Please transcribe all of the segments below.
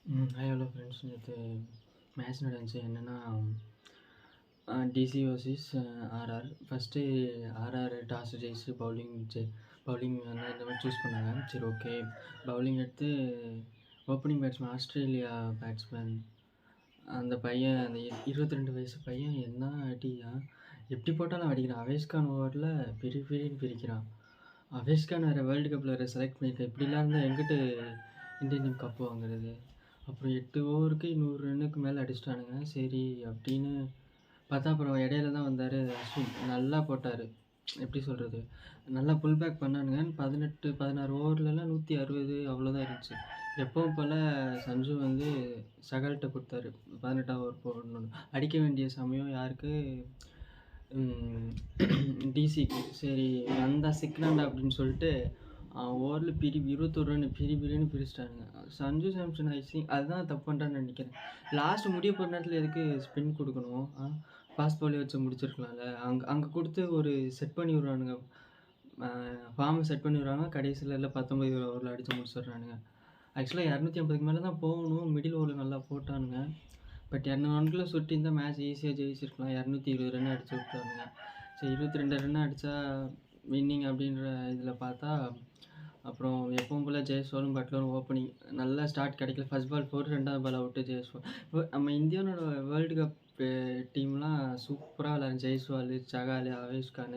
Hi hello friends. நேற்று match நடந்துச்சு. என்னென்னா DC versus RR. First RR toss ஜெயிச்சு பவுலிங் வந்து இந்த மாதிரி சூஸ் பண்ணாங்க. சரி, ஓகே. பவுலிங் எடுத்து ஓப்பனிங் பேட்ஸ்மேன், ஆஸ்திரேலியா பேட்ஸ்மேன் அந்த பையன், அந்த 22 வயசு பையன் என்ன அடியா, எப்படி போட்டாலும் அடிக்கிறான். அவேஷ் கான் ஓவரில் பிரின்னு பிரிக்கிறான். அவேஷ் கான் வேறு வேர்ல்டு கப்பில் வேறு செலக்ட் பண்ணியிருக்கேன். இப்படிலாம் இருந்தால் எங்கிட்டு இந்தியன் டீம் கப்பு வாங்குறது. அப்புறம் 8 ஓவருக்கு 100 ரன்னுக்கு மேலே அடிச்சிட்டானுங்க. சரி அப்படின்னு பார்த்தா, அப்புறம் இடையில தான் வந்தார் அஸ்வின். நல்லா போட்டார். எப்படி சொல்கிறது, நல்லா புல் பேக் பண்ணானுங்க. 16 ஓவர்லலாம் 160 அவ்வளோதான் இருந்துச்சு. எப்பவும் போல் சஞ்சு வந்து சகல்கிட்ட கொடுத்தாரு. 18ஆம் ஓவர் போடணும்னு. அடிக்க வேண்டிய சமயம் யாருக்கு, டிசிக்கு. சரி வந்தால் சிக்கனாண்டா அப்படின்னு சொல்லிட்டு ஓவரில் 21 ரன் பிரின்னு பிரிச்சிட்டானுங்க. சஞ்சு சாம்சன் அதுதான் தப்பு பண்ணுறான்னு நினைக்கிறேன். லாஸ்ட் முடிய போகிற நேரத்தில் எதுக்கு ஸ்பின் கொடுக்கணும்? ஃபாஸ்ட் பாலே வச்சு முடிச்சிருக்கலாம்ல. அங்கே கொடுத்து ஒரு செட் பண்ணி விட்றானுங்க, ஃபார்மை செட் பண்ணி விட்றாங்க. கடைசியில் இல்லை 19 ஓவரில் அடித்து முடிச்சிடுறானுங்க. ஆக்சுவலாக 250க்கு மேலே தான் போகணும். மிடில் ஓவரில் நல்லா போட்டானுங்க. பட் 200 ரன்குள்ளே சுட்டி இருந்தால் மேட்ச் ஈஸியாக ஜெயிச்சிருக்கலாம். 220 ரன் அடிச்சு விட்டானுங்க. சரி, 22 ரன் அடித்தா வின்னிங் அப்படின்ற இதில் பார்த்தா, அப்புறம் எப்பவும் போல் ஜெயஸ்வாலும் பட்லரும் ஓப்பனிங் நல்லா ஸ்டார்ட் கிடைக்கல. ஃபர்ஸ்ட் பால் 4, 2வது பால் அவுட்டு ஜெயஸ்வால். நம்ம இந்தியாவோட வேர்ல்டு கப் டீம்லாம் சூப்பராக விளாட்றாங்க. ஜெய்ஸ்வால், சகால், அவேஷ் கான்,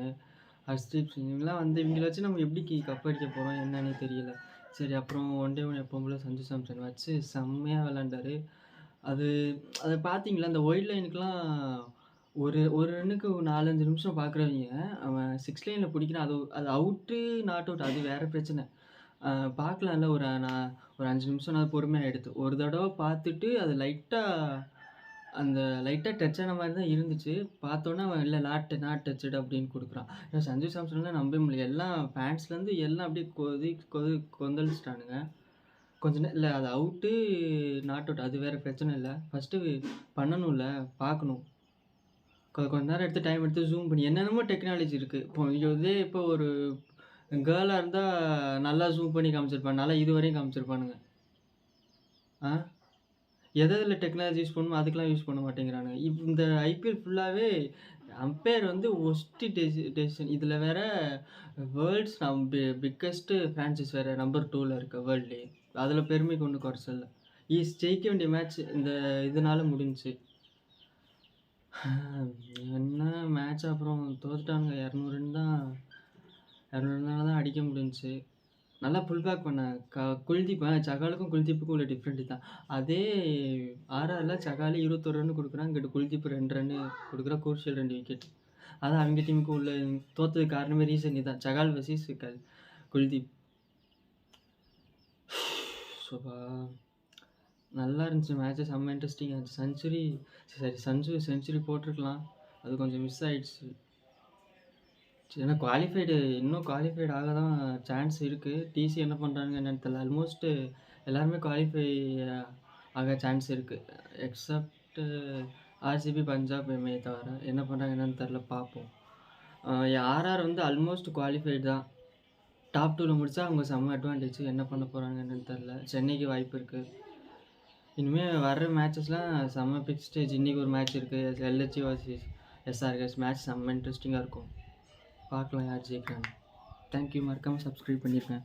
ஹர்ஷ்தீப் சிங் இவங்களாம் வந்து இவங்கள வச்சு நம்ம எப்படி கப் அடிக்க போகிறோம் என்னன்னு தெரியல. சரி, அப்புறம் ஒன் எப்பவும் போல் சஞ்சு சாம்சன் வச்சு செம்மையாக விளாண்டாரு. அதை பார்த்தீங்களா, அந்த ஒயிட் லைனுக்கெலாம் ஒரு ரன்னுக்கு 4-5 நிமிஷம் பார்க்குறவங்க, அவன் 6 லைனில் பிடிக்கிறான். அது அவுட்டு நாட் அவுட் அது வேறு பிரச்சனை. பார்க்கலாம்ல, ஒரு 5 நிமிஷம் நான் பொறுமையாக எடுத்து ஒரு தடவை பார்த்துட்டு அது லைட்டாக டச் ஆன மாதிரி தான் இருந்துச்சு. பார்த்தோன்னே அவன் இல்லை நாட் டச்சடு அப்படின்னு கொடுக்குறான். சஞ்சு சாம்சன்லாம் நம்பவே முடியல. எல்லாம் ஃபேன்ஸ்லேருந்து எல்லாம் அப்படியே கொந்தளிச்சிட்டானுங்க. கொஞ்ச நேரம் இல்லை, அது அவுட்டு நாட் அவுட் அது வேறு பிரச்சனை இல்லை. ஃபஸ்ட்டு பண்ணணும்ல, பார்க்கணும். கொஞ்ச நேரம் எடுத்து டைம் எடுத்து ஜூம் பண்ணி என்னென்னமோ டெக்னாலஜி இருக்குது. இப்போ ஒரு கேர்ளாக இருந்தால் நல்லா ஜூம் பண்ணி காமிச்சிருப்பான், நல்லா இதுவரையும் காமிச்சிருப்பானுங்க. எதில் டெக்னாலஜி யூஸ் பண்ணணுமோ அதுக்கெலாம் யூஸ் பண்ண மாட்டேங்கிறானுங்க. இந்த ஐபிஎல் ஃபுல்லாகவே அம்பையர் வந்து ஒஸ்ட்டு டெசிஷன். இதில் வேறு வேர்ல்ட்ஸ் பிக்கஸ்ட்டு ஃப்ரான்ச்சைஸ் வேறு நம்பர் 2ல் இருக்க வேர்ல்ட்லேயே. அதில் பெருமை கொண்டு குறைச்சல ஜெயிக்க வேண்டிய மேட்ச் இந்த இதனால் முடிஞ்சிச்சு. என்ன மேட்ச், அப்புறம் தோத்துட்டானுங்க. 200 ரன் தான் அடிக்க முடிஞ்சிச்சு. நல்லா புல் பேக் பண்ணேன். குல்தீப் சகாலுக்கும் குல்தீப்புக்கும் உள்ள டிஃப்ரெண்ட்டு தான். அதே ஆர்ஆரில் சகாலி 21 ரன் கொடுக்குறான், இங்கிட்ட குல்தீப் 2 ரன் கொடுக்குறான். கூர்ஷியல் 2 விக்கெட். அதான் அவங்க டீமுக்கு உள்ள தோற்றதுக்கு காரணமே ரீசன் இதுதான், சகால் வர்சஸ் குல்தீப். சோபா நல்லா இருந்துச்சு மேட்ச்சு, செம்ம இன்ட்ரெஸ்டிங்காக இருந்துச்சு. சஞ்சு செஞ்சுரி போட்டிருக்கலாம், அது கொஞ்சம் மிஸ் ஆகிடுச்சு. ஏன்னா இன்னும் குவாலிஃபைடு ஆக தான் சான்ஸ் இருக்குது. டிசி என்ன பண்ணுறாங்க என்னன்னு தெரியல. ஆல்மோஸ்ட்டு எல்லாருமே குவாலிஃபை ஆக சான்ஸ் இருக்குது, எக்ஸப்ட் ஆர்சிபி, பஞ்சாப், எம்ஐ தவிர. என்ன பண்ணுறாங்க என்னன்னு தெரில, பார்ப்போம். ஆர்ஆர் வந்து ஆல்மோஸ்ட் குவாலிஃபைடு தான். டாப் 2ல் முடித்தா அவங்க செம்ம அட்வான்டேஜ். என்ன பண்ண போகிறாங்க என்னன்னு தெரில. சென்னைக்கு வாய்ப்பு இருக்குது. இனிமேல் வர்ற மேட்சஸ்லாம் செம்ம பிக் ஸ்டேஜ். இன்றைக்கி ஒரு மேட்ச் இருக்குது, எல்ஹெச்சி வர்சஸ் எஸ்ஆர்ஹெச். மேட்ச் செம்ம இன்ட்ரெஸ்டிங்காக இருக்கும். பார்க்கலாம் யார் ஜெயிக்கிறாங்க. தேங்க்யூ. மறக்காமல் சப்ஸ்கிரைப் பண்ணியிருக்கேன்.